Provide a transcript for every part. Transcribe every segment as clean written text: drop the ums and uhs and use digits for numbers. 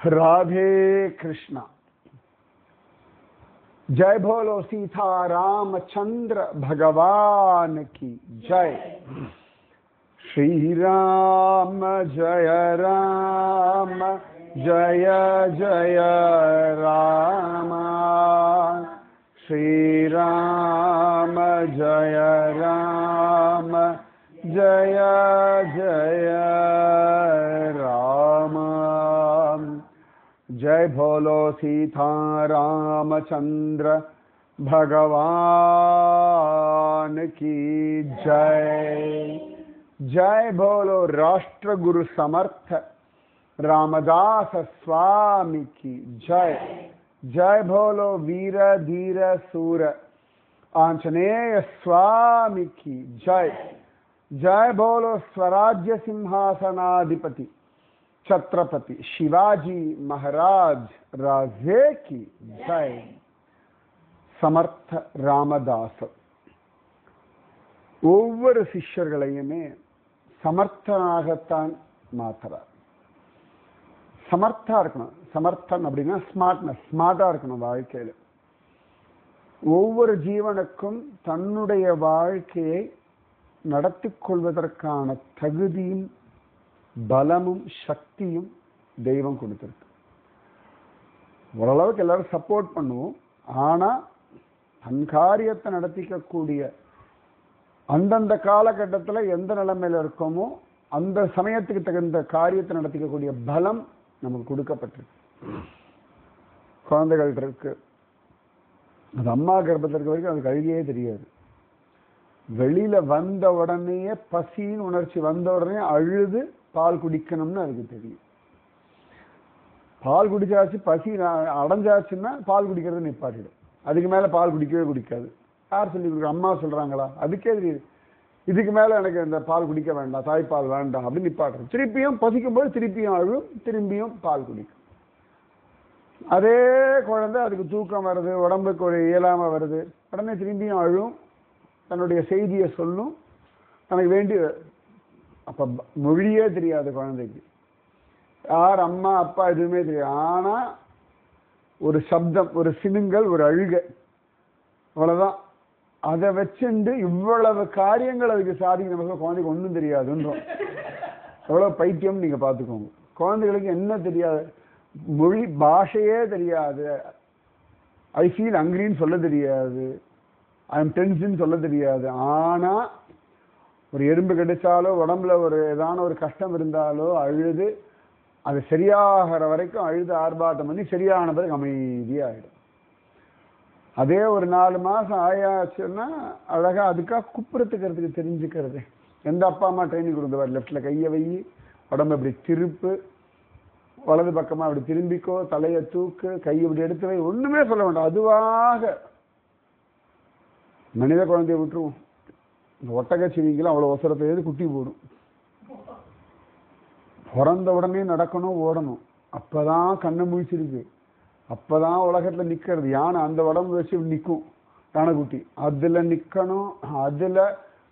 राधे कृष्णा। जय बोलो सीता रामचंद्र भगवान की जय। श्री राम जय राम जय जय राम। श्री राम जय राम जय जय राम। जय बोलो सीता रामचंद्र भगवान की जय। जय बोलो राष्ट्र गुरु समर्थ रामदास स्वामी की जय। जय बोलो वीर धीर सूर आंजनेय स्वामी की जय। जय बोलो स्वराज्य सिंहासनाधिपति छत्रपति शिवाजी महाराज राजे की जय। समर्थ रामदास ஒவ்வொரு சிஷ்யர்களையுமே சமர்த்தனாகத்தான் மாத்துறார். சமர்த்தா இருக்கணும். சமர்த்தன் அப்படின்னா ஸ்மார்ட்டா இருக்கணும் வாழ்க்கையில. ஒவ்வொரு ஜீவனுக்கும் தன்னுடைய வாழ்க்கையை நடத்தி கொள்வதற்கான தகுதியும் பலமும் சக்தியும் தெய்வம் கொடுத்திருக்கு. ஓரளவுக்கு எல்லாரும் சப்போர்ட் பண்ணுவோம். ஆனா தன் காரியத்தை நடத்திக்கக்கூடிய அந்தந்த காலகட்டத்தில் எந்த நிலைமையில இருக்கோமோ அந்த சமயத்துக்கு தகுந்த காரியத்தை நடத்திக்கக்கூடிய பலம் நமக்கு கொடுக்கப்பட்டிருக்கு. குழந்தைகள் இருக்கு, அது அம்மா கர்ப்பத்தில் இருக்க வரைக்கும் அதுக்கு அழுகையே தெரியாது. வெளியில வந்த உடனேயே பசின்னு உணர்ச்சி வந்த உடனே அழுது பால் குடிக்கணும்னு அதுக்கு தெரியும். பால் குடிச்சாச்சு, பசி அடைஞ்சாச்சுன்னா பால் குடிக்கிறது நிப்பாட்டிடும். அதுக்கு மேல பால் குடிக்கவே குடிக்காது. யார் சொல்லி கொடுக்குற? அம்மா சொல்றாங்களா? அதுக்கே தெரியுது இதுக்கு மேல எனக்கு இந்த பால் குடிக்க வேண்டாம், தாய்ப்பால் வேண்டாம் அப்படின்னு நிப்பாட்டுறது. திருப்பியும் பசிக்கும் போது திருப்பியும் அழும், திரும்பியும் பால் குடிக்கும். அதே குழந்தை அதுக்கு தூக்கம் வருது, உடம்புக்கு ஒரு இயலாம வருது, உடனே திரும்பியும் அழும், தன்னுடைய செய்தியை சொல்லும், தனக்கு வேண்டிய. அப்ப மொழியே தெரியாது குழந்தைக்கு, யார் அம்மா அப்பா எதுவுமே தெரியாது. ஆனா ஒரு சப்தம், ஒரு சினுங்கல், ஒரு அழுகை, அவ்வளவுதான். அதை வச்சுண்டு இவ்வளவு காரியங்கள் அதுக்கு சாதிக்க நமக்கு குழந்தைக்கு ஒன்றும் தெரியாதுன்றோம். எவ்வளவு பைத்தியம் நீங்க பார்த்துக்கோங்க. குழந்தைகளுக்கு என்ன தெரியாது? மொழி பாஷையே தெரியாது. ஐ ஃபீல் ஹங்கிரின்னு சொல்ல தெரியாது, ஐ எம் டென்ஸ்ன்னு சொல்ல தெரியாது. ஆனா ஒரு எறும்பு கடிச்சாலோ உடம்புல ஒரு ஏதான ஒரு கஷ்டம் இருந்தாலோ அழுது அது சரியாகிற வரைக்கும் அழுது ஆர்ப்பாட்டம் பண்ணி சரியான பிறகு அமைதியாகிடும். அதே ஒரு 4 மாசம் ஆயாச்சுன்னா அழகா அதுக்காக குப்புறத்துக்கிறதுக்கு தெரிஞ்சுக்கிறது. எந்த அப்பா அம்மா ட்ரைனிங் கொடுக்குவார்? லெஃப்ட்ல கையை வை, உடம்பு இப்படி திருப்பு, வலது பக்கமா அப்படி திரும்பிக்கோ, தலையை தூக்கு, கையை இப்படி எடுத்து வை, ஒண்ணுமே சொல்ல வேண்டாம். அதுவாக மனித குழந்தைய விட்டுருவோம். இந்த ஒட்டகச்சிவிங்கெல்லாம் அவ்வளவு அவசரத்தை எது குட்டி போடும். பிறந்த உடனே நடக்கணும், ஓடணும். அப்பதான் கண்ணை முழிச்சிருக்கு, அப்பதான் உலகத்துல நிக்கிறது. யானை அந்த உடம்பு வச்சு நிற்கும், யானைக்குட்டி அதுல நிக்கணும், அதுல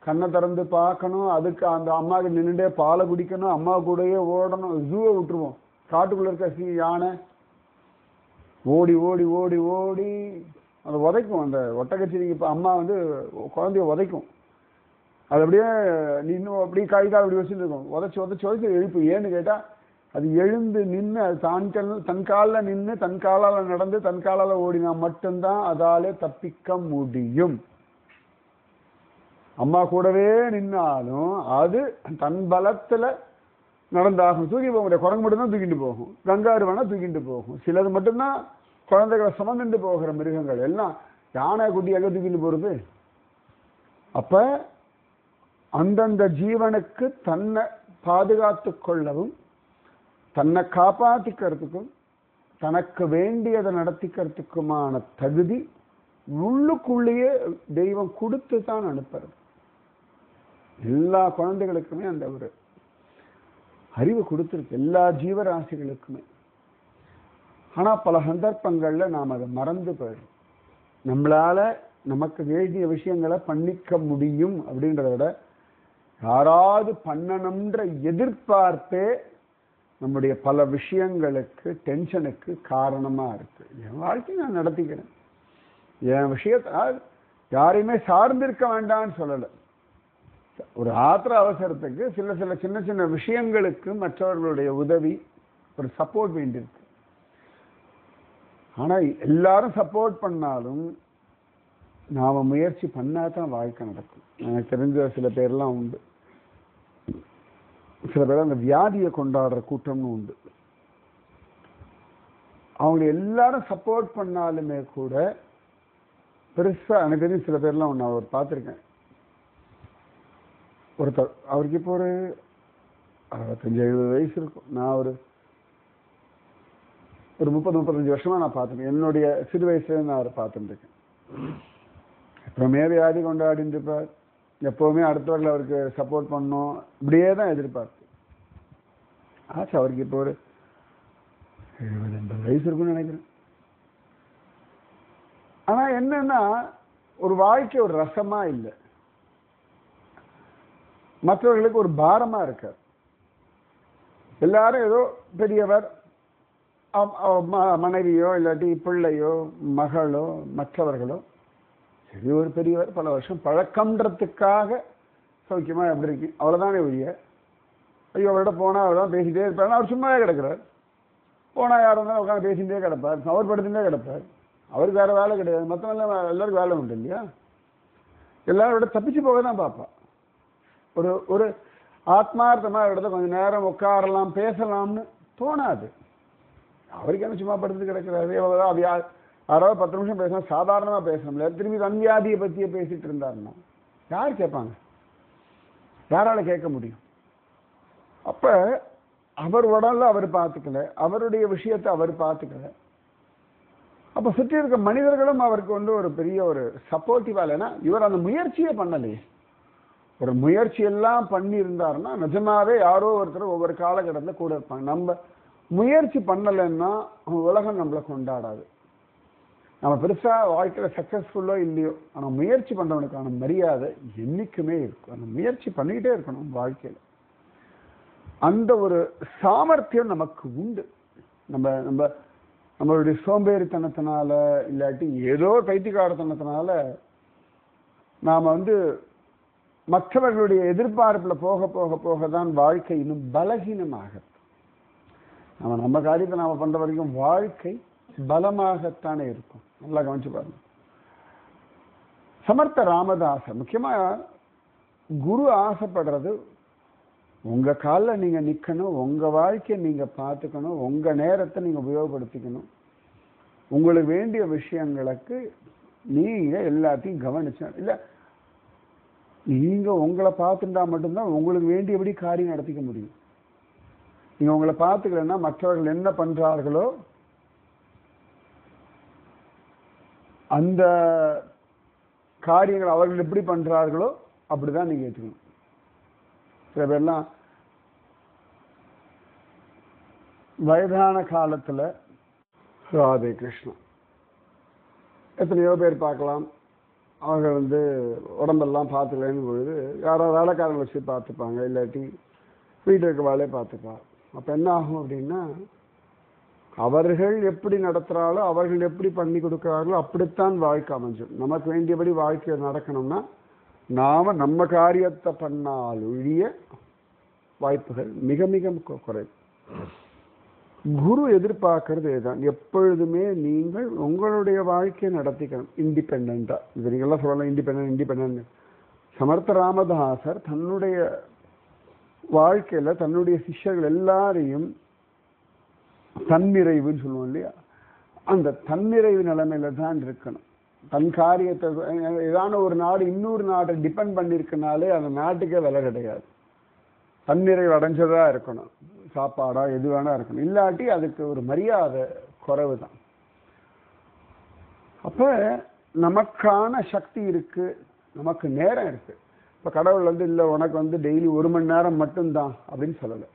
கண்ணை திறந்து பார்க்கணும், அதுக்கு அந்த அம்மாவுக்கு நின்றுட்டே பாலை குடிக்கணும், அம்மா கூடயே ஓடணும். ஜூவை விட்டுருவோம். காட்டுக்குள்ள இருக்க யானை ஓடி ஓடி ஓடி ஓடி அதை உதைக்கும். அந்த ஒட்டகச்சிவிங்க இப்போ அம்மா குழந்தைய உதைக்கும். அது அப்படியே நின்று அப்படியே கைகால் அப்படி வச்சுட்டு இருக்கும். உதச்சி உதச்சி உதச்சி எழுப்பு. ஏன்னு கேட்டா அது எழுந்து நின்று அது தன் காலில் நின்று தன் காலால் நடந்து தன் காலால் ஓடினா மட்டும்தான் அதாலே தப்பிக்க முடியும். அம்மா கூடவே நின்னாலும் அது தன் பலத்துல நடந்தாகும். தூக்கி போக முடியாது. குரங்கு மட்டும்தான் தூக்கிட்டு போகும், கங்காரு வேணா தூக்கிட்டு போகும். சிலது மட்டும்தான் குழந்தைகளை சுமந்துட்டு போகிற மிருகங்கள். எல்லாம் யானை குட்டி எங்க தூக்கிட்டு போறது? அப்ப அந்தந்த ஜீவனுக்கு தன்னை பாதுகாத்து கொள்ளவும் தன்னை காப்பாத்திக்கிறதுக்கும் தனக்கு வேண்டியதை நடத்திக்கிறதுக்குமான தகுதி உள்ளுக்குள்ளேயே தெய்வம் கொடுத்து தான் அனுப்புறது. எல்லா குழந்தைகளுக்குமே அந்த ஒரு அறிவு கொடுத்துருக்கு, எல்லா ஜீவராசிகளுக்குமே. ஆனா பல சந்தர்ப்பங்கள்ல நாம் அதை மறந்து போயிடும். நம்மளால நமக்கு வேண்டிய விஷயங்களை பண்ணிக்க முடியும் அப்படின்றத விட யாராவது பண்ணணும்ன்ற எதிர்பார்ப்பே நம்முடைய பல விஷயங்களுக்கு டென்ஷனுக்கு காரணமா இருக்கு. என் வாழ்க்கையை நான் நடத்திக்கிறேன், என் விஷயத்த யாரையுமே சார்ந்திருக்க வேண்டாம்னு சொல்லலை. ஒரு ஆத்திர அவசரத்துக்கு சில சில சின்ன சின்ன விஷயங்களுக்கு மற்றவர்களுடைய உதவி, ஒரு சப்போர்ட் வேண்டியிருக்கு. ஆனா எல்லாரும் சப்போர்ட் பண்ணாலும் நாம முயற்சி பண்ணாதான் வாழ்க்கை நடக்கும். எனக்கு தெரிஞ்ச சில பேர்லாம் உண்டு. சில பேர் அந்த வியாதியை கொண்டாடுற கூட்டம்னு உண்டு. அவங்க எல்லாரும் சப்போர்ட் பண்ணாலுமே கூட பெருசா எனக்கு தெரியும். சில பேர்லாம் ஒன்று அவர் பார்த்துருக்கேன். ஒருத்தர் அவருக்கு இப்போ ஒரு 65-70 வயசு இருக்கும். நான் ஒரு 30-35 வருஷமா நான் பார்த்துருக்கேன். என்னுடைய சிறு வயசுல நான் அவரை பார்த்துட்டு இருக்கேன். எப்பவுமே வியாதி கொண்டாடிட்டு இருப்பார். எப்பவுமே அடுத்தவர்கள் அவருக்கு சப்போர்ட் பண்ணணும், இப்படியே தான் எதிர்பார்த்து ஆச்சு. அவருக்கு இப்போ ஒரு 70-80 வயசு இருக்குன்னு நினைக்கிறேன். ஆனா என்னன்னா, ஒரு வாழ்க்கை ஒரு ரசமா இல்லை, மற்றவர்களுக்கு ஒரு பாரமா இருக்கார். எல்லாரும் ஏதோ பெரியவர், மனைவியோ இல்லாட்டி பிள்ளையோ மகளோ மற்றவர்களோ சரி ஒரு பெரியவர், பல வருஷம் பழக்கம்ன்றதுக்காக சௌக்கியமா எப்படி இருக்கு அவ்வளவுதானே ஒழிய, ஐயோ அவர்கிட்ட போனா அவர்தான் பேசிட்டே இருப்பார். அவர் சும்மாவே கிடக்கிறார். போனா யாரும் இருந்தாலும் உட்காந்து பேசிட்டே கிடப்பார், அவர் படுத்துட்டே கிடப்பார். அவருக்கு வேற வேலை கிடையாது. மற்றவங்க எல்லாருக்கும் வேலை உண்டு இல்லையா? எல்லாரோட தப்பிச்சு போக தான் பார்ப்பா. ஒரு ஒரு ஆத்மார்த்தமா இடத்த கொஞ்சம் நேரம் உட்காரலாம், பேசலாம்னு தோணாது. அவருக்கு என்ன சும்மா படுத்து கிடக்கிறாரு, யாராவது 10 நிமிஷம் பேசணும், சாதாரணமா பேசணும்ல. திரும்பி தன்வியாதியை பத்தியே பேசிட்டு இருந்தாருன்னா யார் கேட்பாங்க? யாரால கேட்க முடியும்? அப்ப அவர் உடல்ல அவர் பார்த்துக்கல, அவருடைய விஷயத்தை அவர் பார்த்துக்கல. அப்ப சுற்றி இருக்க மனிதர்களும் அவருக்கு ஒரு பெரிய ஒரு சப்போர்ட்டிவா இல்லைன்னா, இவர் அந்த முயற்சியே பண்ணலையே. ஒரு முயற்சி எல்லாம் பண்ணி இருந்தாருன்னா நிஜமாவே யாரோ ஒருத்தர் ஒவ்வொரு காலகட்டத்தில் கூட இருப்பாங்க. நம்ம முயற்சி பண்ணலைன்னா உலகம் நம்மளை கொண்டாடாது. நம்ம பெருசா வாழ்க்கையில சக்சஸ்ஃபுல்லோ இல்லையோ, ஆனா முயற்சி பண்றவனுக்கான மரியாதை என்னைக்குமே இருக்கும். அந்த முயற்சி பண்ணிக்கிட்டே இருக்கணும் வாழ்க்கையில. அந்த ஒரு சாமர்த்தியம் நமக்கு உண்டு. நம்மளுடைய சோம்பேறித்தனத்தினால இல்லாட்டி ஏதோ பைத்தியக்காரத்தனத்தினால நாம மற்றவர்களுடைய எதிர்பார்ப்புல போக போக போக தான் வாழ்க்கை இன்னும் பலகீனமாக. நம்ம காரியத்தை நாம பண்ற வரைக்கும் வாழ்க்கை பலமாகத்தானே இருக்கும். நல்லா கவனிச்சு பாருங்க. சமர்த்த ராமதாசர் முக்கியமா குரு ஆசைப்படுறது, உங்க காலில் நீங்க நிக்கணும், உங்க வாழ்க்கையை நீங்க பார்த்துக்கணும், உங்க நேரத்தை நீங்க உபயோகப்படுத்திக்கணும், உங்களுக்கு வேண்டிய விஷயங்களுக்கு நீங்க எல்லாத்தையும் கவனிச்ச இல்ல. நீங்க உங்களை பார்த்துட்டா மட்டும்தான் உங்களுக்கு வேண்டியபடி காரியம் நடத்திக்க முடியும். நீங்க உங்களை பார்த்துக்கலன்னா மற்றவர்கள் என்ன பண்றார்களோ அந்த காரியங்கள் அவர்கள் எப்படி பண்றார்களோ அப்படிதான் நீங்க ஏற்றுக்கணும். சில பேர்லாம் வயதான காலத்துல ராதே கிருஷ்ணா எத்தனையோ பேர் பார்க்கலாம். அவங்க உடம்பெல்லாம் பார்த்துக்கலன்னு பொழுது யாரோ வேலைக்காரங்களை வச்சு பார்த்துப்பாங்க, இல்லாட்டி வீட்டில் இருக்க வேலையை பார்த்துப்பா. அப்போ என்ன ஆகும் அப்படின்னா, அவர்கள் எப்படி நடத்துகிறாளோ அவர்கள் எப்படி பண்ணி கொடுக்குறாங்களோ அப்படித்தான் வாழ்க்கை அமைஞ்சிடும். நமக்கு வேண்டியபடி வாழ்க்கை நடக்கணும்னா நாம நம்ம காரியத்தை பண்ணால் ஒழிய வாய்ப்புகள் மிக மிக குறைவு. குரு எதிர்பார்க்கறது இதுதான். எப்பொழுதுமே நீங்கள் உங்களுடைய வாழ்க்கையை நடத்திக்கணும் இண்டிபெண்டா. இது நீங்கள்லாம் சொல்லலாம் இண்டிபெண்ட். சமர்த்த ராமதாசர் தன்னுடைய வாழ்க்கையில தன்னுடைய சிஷ்யர்கள் எல்லாரையும் தன்னிறைவுன்னு சொல்லுவோம் இல்லையா, அந்த தன்னிறைவு நிலைமையில தான் இருக்கணும். தன் காரியத்தை ஏதான ஒரு நாடு இன்னொரு நாட்டை டிபெண்ட் பண்ணிருக்கனாலே அந்த நாட்டுக்கே விலை கிடையாது. தன்னிறைவு அடைஞ்சதா இருக்கணும். சாப்பாடா எது வேணா இருக்கணும், இல்லாட்டி அதுக்கு ஒரு மரியாதை குறைவு தான். அப்ப நமக்கான சக்தி இருக்கு, நமக்கு நேரம் இருக்கு. இப்ப கடவுள் இல்லை உனக்கு டெய்லி 1 மணி நேரம் மட்டும்தான் அப்படின்னு சொல்லலை.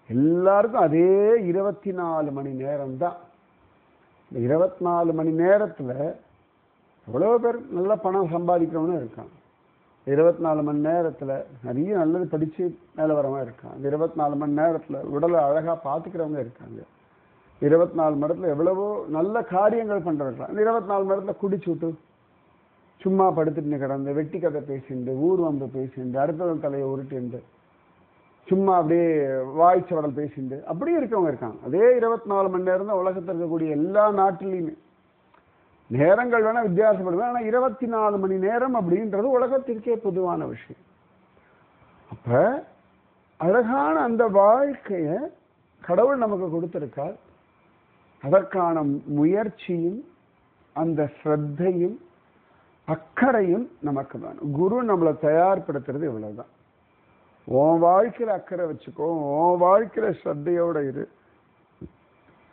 எல்லாருக்கும் அதே 24 மணி நேரம் தான். இந்த 24 மணி நேரத்துல எவ்வளவு பேர் நல்ல பணம் சம்பாதிக்கிறவனும் இருக்கான், 24 மணி நேரத்துல நிறைய நல்லது படிச்சு மேல வரவங்க இருக்காங்க. 24 மணி நேரத்துல உடலை அழகா பாத்துக்கிறவங்க இருக்காங்க. 24 மணி நேரத்துல எவ்வளவோ நல்ல காரியங்கள் பண்றவங்க. 24 மணி நேரத்துல குடிச்சுட்டு சும்மா படுத்துட்டு கிடந்து வெட்டி கதை பேசிண்டு ஊர் வந்து பேசிண்டு அடுத்தவன் தலையை உருட்டிண்டு சும்மா அப்படியே வாய்ச்சவடல் பேசிண்டு அப்படியே இருக்கவங்க இருக்காங்க. அதே 24 மணி நேரம் தான் உலகத்தில் இருக்கக்கூடிய எல்லா நாட்டிலையுமே. நேரங்கள் வேணா வித்தியாசப்படுவேன், ஆனா 24 மணி நேரம் அப்படின்றது உலகத்திற்கே பொதுவான விஷயம். அப்ப அழகான அந்த வாழ்க்கைய கடவுள் நமக்கு கொடுத்திருக்கார். அதற்கான முயற்சியும் அந்த ஸ்ரத்தையும் அக்கறையும் நமக்கு வேணும். குரு நம்மளை தயார்படுத்துறது இவ்வளவுதான். உன் வாழ்க்கையில அக்கறை வச்சுக்கோ, உன் வாழ்க்கையில ஸ்ரத்தையோட இரு,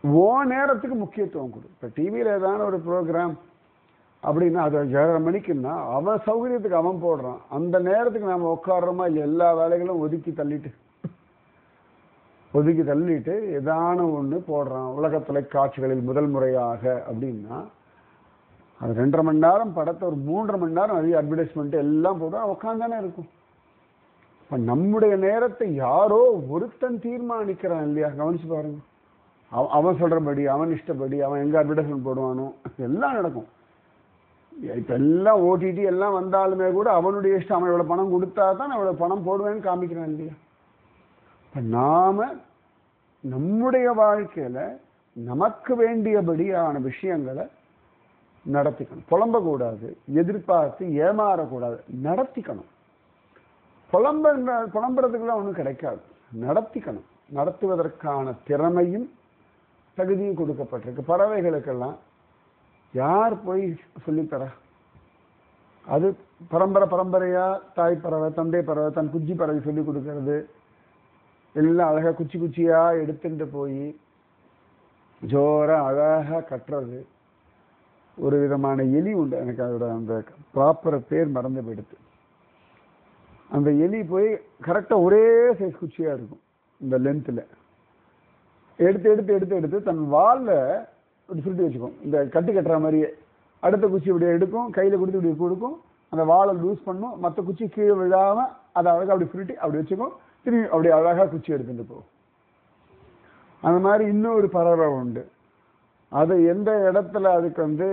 உன் நேரத்துக்கு முக்கியத்துவம் கொடு. இப்ப டிவியில ஏதான ஒரு ப்ரோக்ராம் அப்படின்னா அது 7:30 மணிக்குன்னா அவன் சௌகரியத்துக்கு அவன் போடுறான். அந்த நேரத்துக்கு நாம உட்காடுறோமா இல்லை, எல்லா வேலைகளும் ஒதுக்கி தள்ளிட்டு ஏதான ஒண்ணு போடுறான் உலக தொலைக்காட்சிகளில் முதல் முறையாக அப்படின்னா அது 2:30 மணி நேரம் படத்தை ஒரு 3:30 மணி நேரம் நிறைய அட்வர்டைஸ்மெண்ட் எல்லாம் போடுறான், உட்காந்தானே இருக்கும். இப்ப நம்முடைய நேரத்தை யாரோ ஒருத்தன் தீர்மானிக்கிறான் இல்லையா? கவனிச்சு பாருங்க. அவன் சொல்றபடி, அவன் இஷ்டப்படி, அவன் எங்க அட்வர்டைஸ்மெண்ட் போடுவானோ எல்லாம் நடக்கும். இப்ப எல்லாம் ஓடிடி எல்லாம் வந்தாலுமே கூட அவனுடைய இஷ்டம், அவன் எவ்வளவு பணம் கொடுத்தா தான் எவ்வளவு பணம் போடுவேன்னு காமிக்கிறான் இல்லையா? இப்ப நாம நம்முடைய வாழ்க்கையில நமக்கு வேண்டியபடியான விஷயங்களை நடத்திக்கணும். புலம்பக்கூடாது, எதிர்பார்த்து ஏமாறக்கூடாது, நடத்திக்கணும். புலம்புறதுக்குலாம் ஒன்றும் கிடைக்காது, நடத்திக்கணும். நடத்துவதற்கான திறமையும் தகுதியும் கொடுக்கப்பட்டிருக்கு. பறவைகளுக்கெல்லாம் யார் போய் சொல்லித்தர? அது பரம்பரையா தாய் பறவை, தந்தை பறவை, தன் குச்சி பறவை சொல்லி கொடுக்கறது, எல்லாம் அழகா குச்சியா எடுத்துட்டு போய் ஜோரா அழகா கட்டுறது. ஒரு விதமான எலி உண்டு, எனக்கு அதோட அந்த ப்ராப்பர் பேர் மறந்து போயிடுது. அந்த எலி போய் கரெக்டா ஒரே சைஸ் குச்சியா இருக்கும், இந்த லென்த்ல எடுத்து தன் வால்ல இப்படி சுருட்டி வச்சுக்கும். இந்த கட்டுற மாதிரியே அடுத்த குச்சி இப்படி எடுக்கும், கையில கொடுத்து இப்படி கொடுக்கும், அந்த வாழை லூஸ் பண்ணும், மற்ற குச்சி கீழே விழாம அதை அழகா அப்படி சுருட்டி அப்படி வச்சுக்கும், திரும்பி அப்படி அழகா குச்சி எடுத்துட்டு போகும். அந்த மாதிரி இன்னொரு பறவை உண்டு. அது எந்த இடத்துல அதுக்கு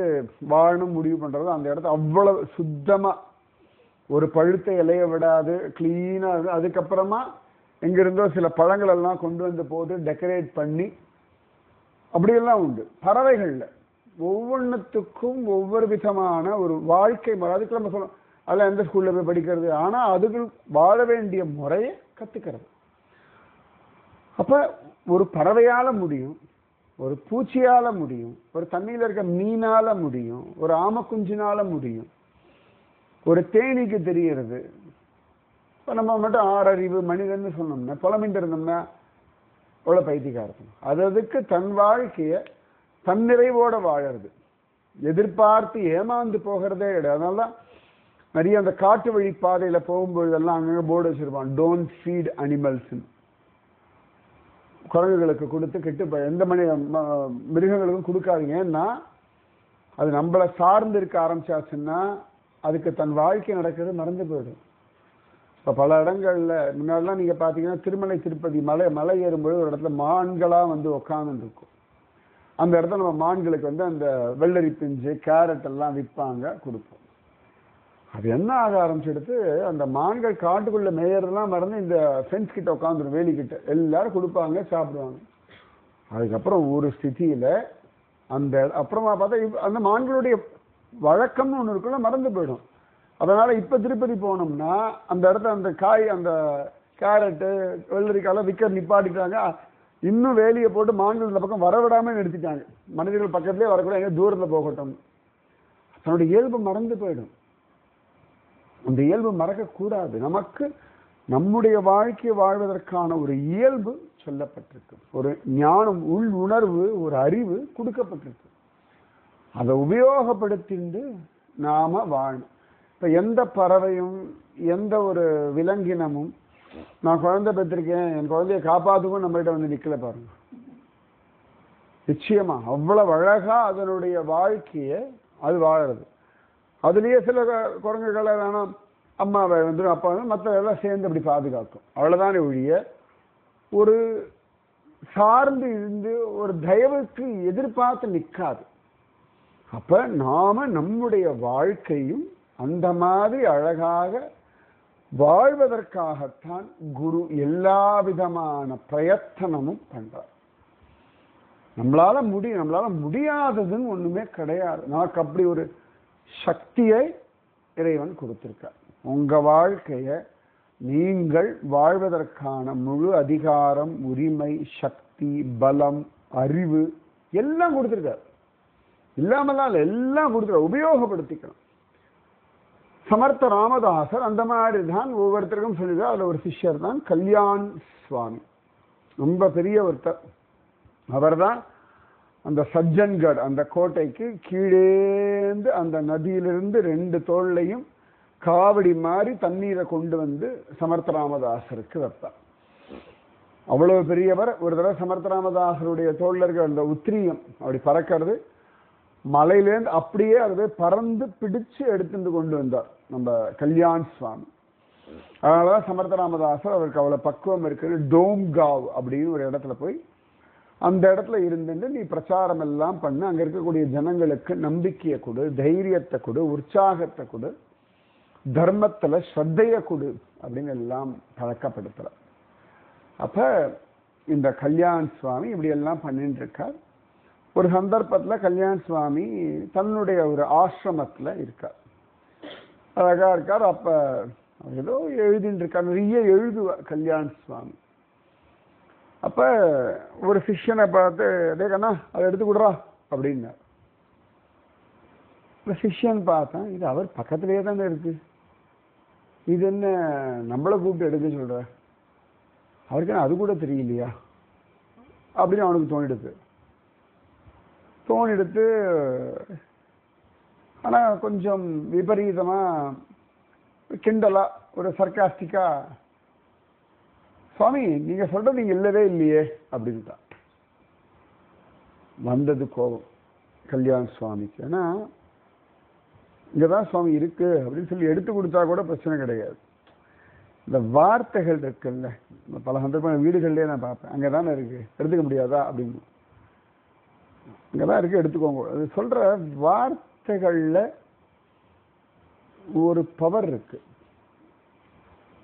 வாழணும் முடிவு பண்றதோ அந்த இடத்த அவ்வளவு சுத்தமா ஒரு பழுத்த இலைய விடாது கிளீனா. அதுக்கப்புறமா எங்கிருந்தோ சில பழங்கள் எல்லாம் கொண்டு வந்து போது டெக்கரேட் பண்ணி அப்படியெல்லாம் உண்டு. பறவைகள்ல ஒவ்வொன்றுத்துக்கும் ஒவ்வொரு விதமான ஒரு வாழ்க்கை முறை. அதுக்கு நம்ம சொல்லணும் அதெல்லாம் எந்த ஸ்கூல்ல போய் படிக்கிறது, ஆனா அதுக்கு வாழ வேண்டிய முறையை கத்துக்கிறது. அப்ப ஒரு பறவையால முடியும், ஒரு பூச்சியால முடியும், ஒரு தண்ணியில இருக்க மீனால முடியும், ஒரு ஆமக்குஞ்சினால முடியும், ஒரு தேனீக்கு தெரியறது. இப்ப நம்ம மட்டும் ஆறறிவு மனிதன்னு சொன்னோம்னா புலமிட்டு இருந்தோம்னா எவ்வளவு பைத்தியக்காரத்தம். அதுக்கு தன் வாழ்க்கைய தன்னிறைவோட வாழறது, எதிர்பார்த்து ஏமாந்து போகிறதே கிடையாது. அதனாலதான் நிறைய அந்த காட்டு வழி பாதையில போகும்பொழுதெல்லாம் அங்கங்க போர்டு வச்சிருப்பான், டோன்ட் ஃபீட் அனிமல்ஸ். குரங்குகளுக்கு கொடுத்து கெட்டு எந்த மிருகங்களுக்கும் கொடுக்காதீங்க. ஏன்னா அது நம்மளை சார்ந்து இருக்க ஆரம்பிச்சாச்சுன்னா அதுக்கு தன் வாழ்க்கை நடக்கிறது மறந்து போயிடும். இப்போ பல இடங்கள்ல முன்னாடிலாம் நீங்க பாத்தீங்கன்னா திருமலை திருப்பதி மலை ஏறும்போது ஒரு இடத்துல மான்களா உட்கார்ந்து இருக்கும். அந்த இடத்துல நம்ம மான்களுக்கு அந்த வெள்ளரி பிஞ்சு கேரட் எல்லாம் விற்பாங்க, கொடுப்போம். அது என்ன ஆக ஆரம்பிச்சுடுத்து, அந்த மான்கள் காட்டுக்குள்ள மேயறதுலாம் மறந்து இந்த ஃபென்ஸ் கிட்ட உட்காந்துரும், வேலிக்கிட்ட எல்லாரும் கொடுப்பாங்க, சாப்பிடுவாங்க. அதுக்கப்புறம் ஒரு ஸ்திதியில அந்த அப்புறமா பார்த்தா அந்த மான்களுடைய வழக்கம்னு ஒன்று இருக்குள்ள மறந்து போயிடும். அதனால இப்ப திருப்பதி போனோம்னா அந்த இடத்துல அந்த காய், அந்த கேரட்டு வெள்ளரிக்காயெல்லாம் விற்க நிப்பாட்டிட்டாங்க. இன்னும் வேலியை போட்டு மான்கள் இந்த பக்கம் வரவிடாம நிறுத்திட்டாங்க. மனிதர்கள் பக்கத்திலே வரக்கூடாது, எங்க தூரத்துல போகட்டும். தன்னுடைய இயல்பு மறந்து போயிடும். அந்த இயல்பு மறக்கக்கூடாது. நமக்கு நம்முடைய வாழ்க்கையை வாழ்வதற்கான ஒரு இயல்பு சொல்லப்பட்டிருக்கு, ஒரு ஞானம், உள் உணர்வு, ஒரு அறிவு கொடுக்கப்பட்டிருக்கு. அதை உபயோகப்படுத்திண்டு நாம வாழணும். இப்ப எந்த பறவையும் எந்த ஒரு விலங்கினமும் நான் குழந்தை பெற்றிருக்கேன், என் குழந்தைய காப்பாத்துக்கும் நம்மகிட்ட நிக்கல பாருங்க. நிச்சயமா அவ்வளவு அழகா அதனுடைய வாழ்க்கைய அது வாழறது. அதுலயே சில குரங்குகளை வேணாம் அம்மாவை வந்து அப்பா வந்து மற்றவெல்லாம் சேர்ந்து அப்படி பாதுகாக்கும். அவ்வளவுதானே ஒழிய ஒரு சார்ந்து இருந்து ஒரு தயவுக்கு எதிர்பார்த்து நிற்காது. அப்ப நாம நம்முடைய வாழ்க்கையும் அந்த மாதிரி அழகாக வாழ்வதற்காகத்தான் குரு எல்லா விதமான பிரயத்தனமும் பண்றார். நம்மளால முடியாததுன்னு ஒண்ணுமே கிடையாது. நமக்கு அப்படி ஒரு சக்தியை இறைவன் கொடுத்திருக்கார். உங்க வாழ்க்கைய நீங்கள் வாழ்வதற்கான முழு அதிகாரம், உரிமை, சக்தி, பலம், அறிவு எல்லாம் கொடுத்திருக்கார். இல்லாமலாம் எல்லாம் கொடுத்துருக்கார். உபயோகப்படுத்திக்கணும். சமர்த்த ராமதாசர் அந்த மாதிரி தான் ஒவ்வொருத்தருக்கும் சொல்லியிருக்கார். அதுல ஒரு சிஷ்யர் தான் கல்யாண் சுவாமி. ரொம்ப பெரிய ஒருத்தர். அவர் தான் அந்த சஜ்ஜன்கட் அந்த கோட்டைக்கு கீழேந்து அந்த நதியிலிருந்து 2 தோள்லையும் காவடி மாதிரி தண்ணீரை கொண்டு வந்து சமர்த்த ராமதாசருக்கு வைப்பார். அவ்வளவு பெரியவர். ஒரு தடவை சமர்த்த ராமதாசருடைய தோல்ல இருக்க அந்த உத்திரியம் அப்படி பறக்கிறது, மலையிலேருந்து அப்படியே அதுவே பறந்து பிடிச்சு எடுத்துட்டு கொண்டு வந்தார் நம்ம கல்யாண் சுவாமி. அதனாலதான் சமர்த்த ராமதாசர் அவருக்கு அவ்வளவு பக்குவம் இருக்குது. டோம்காவ் அப்படின்னு ஒரு இடத்துல போய் அந்த இடத்துல இருந்துட்டு நீ பிரச்சாரம் எல்லாம் பண்ணு, அங்க இருக்கக்கூடிய ஜனங்களுக்கு நம்பிக்கையை கொடு, தைரியத்தை கொடு, உற்சாகத்தை கொடு, தர்மத்துல ஸ்ரத்தைய கொடு அப்படின்னு எல்லாம் பழக்கப்படுத்துற. அப்ப இந்த கல்யாண் சுவாமி இப்படி எல்லாம் பண்ணிட்டு இருக்கார். ஒரு சந்தர்ப்பத்துல கல்யாண் சுவாமி தன்னுடைய ஒரு ஆசிரமத்துல இருக்கார். அழகா இருக்கார். அப்ப ஏதோ எழுதிட்டு இருக்கார். நிறைய எழுதுவார் கல்யாண் சுவாமி. அப்ப ஒரு சிஷ்யனை பார்த்து, டே கண்ணா அதை எடுத்து கொடுறா அப்படின்னார். சிஷ்யன் பார்த்தேன், இது அவர் பக்கத்திலேயே தானே இருக்கு, இது என்ன நம்மளை கூப்பிட்டு எடுக்க சொல்ற, அவருக்கு அது கூட தெரியலையா அப்படின்னு அவனுக்கு தோணிடுத்து. ஆனா கொஞ்சம் விபரீதமா கிண்டலா ஒரு சர்க்காஸ்டிக்கா, சுவாமி நீங்க சொல்றது நீங்க இல்லவே இல்லையே அப்படின்ட்டா. வந்தது கோபம் கல்யாண் சுவாமிக்கு. ஏன்னா இங்கதான் சுவாமி இருக்கு அப்படின்னு சொல்லி எடுத்து கொடுத்தா கூட பிரச்சனை கிடையாது. இந்த வார்த்தைகள் இருக்குல்ல, பல சந்தர்ப்ப வீடுகள்லயே நான் பார்ப்பேன், அங்கதானே இருக்கு எடுத்துக்க முடியாதா அப்படின்னு. அங்கதான் இருக்கு எடுத்துக்கோங்க. அது சொல்ற வார்த்தைகள்ல ஒரு பவர் இருக்கு.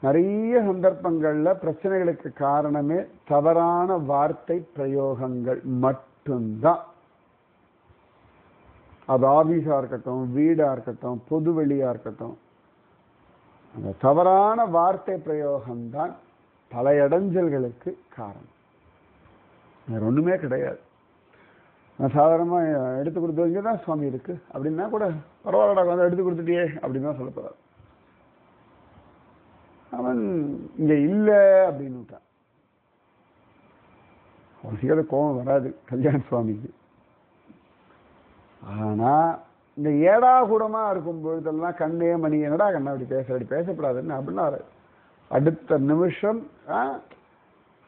நிறைய சந்தர்ப்பங்கள்ல பிரச்சனைகளுக்கு காரணமே தவறான வார்த்தை பிரயோகங்கள் மட்டும்தான். அது ஆபீஸா இருக்கட்டும், வீடா இருக்கட்டும், பொது வெளியா இருக்கட்டும், அந்த தவறான வார்த்தை பிரயோகம்தான் பல இடைஞ்சல்களுக்கு காரணம். வேற ஒண்ணுமே கிடையாது. நான் சாதாரணமா எடுத்து கொடுத்து இங்கதான் சுவாமி இருக்கு அப்படின்னா கூட பரவாயில்லடா, வந்து எடுத்து கொடுத்துட்டியே அப்படின்னு தான் சொல்லப்படுறாரு. அவன் இங்க இல்ல அப்படின்னு விட்டான். அவன் சீக்கிரம் கோபம் வராது கல்யாண சுவாமிக்கு. ஆனா இந்த ஏடா கூடமா இருக்கும் பொழுதெல்லாம் கண்ணே மணி என்னடா கண்ணா அப்படி பேசப்படாதுன்னு அப்படின்னா அடுத்த நிமிஷம்